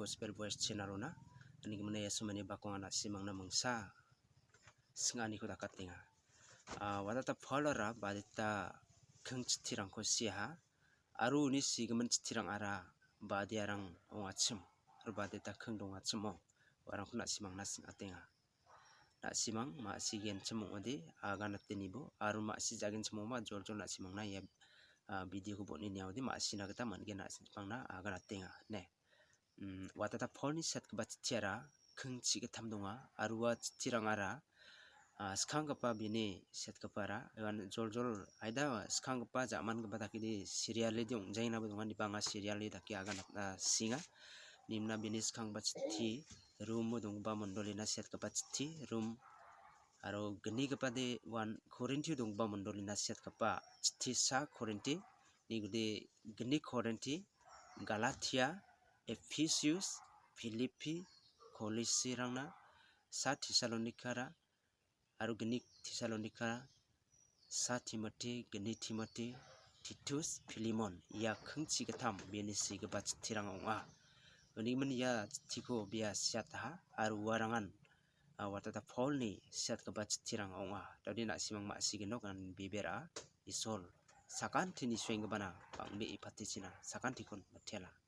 Gospel Voice Channel na ani gimana ya sumani bakong anak simang na mangsa sngani ko dakatinga watata pholara badita kheng chithirang ko siha aru ni sigmen chithirang ara badiarang ongachim aru badita kheng dongachimo warang kuna simang na singatenga na simang ma sigen chemo odi agana tenibo aru ma si jagen chemo ma jorjor na simang na ya video ko boni niaudi ma sina gata mangen na simang na agana tenga ne watata pholni set ka bachtiara khengchi gatham donga aruwa chithirang ara skhang gapa bini set kapara gan jorjor aida skhang gapa jaman gapa takidi serial le dong jaina donga ni banga serial le daki agana singa nimna bini skhang bachthi room dong ba mondolina set kapa chithi room aro gni gapa de wan korinthi dong ba mondolina set kapa chithi sa korinthi ni gude gni korinthi galatia Ephesians, Philippi, Colosirangna, sa Thessalonica, aru gni Thessalonica, sa Timothy, gni Timothy, Titus, Philemon, ya khengchi gatham bini sigaba chithirang onga. Uni man ya chithiko bia siatha aru warangan watata pholni siat kaba chithirang onga. Tadi nak simang ma sigeno kan bibera isol sakan thini sweng bana pangbe ipati china sakan thikon mathela.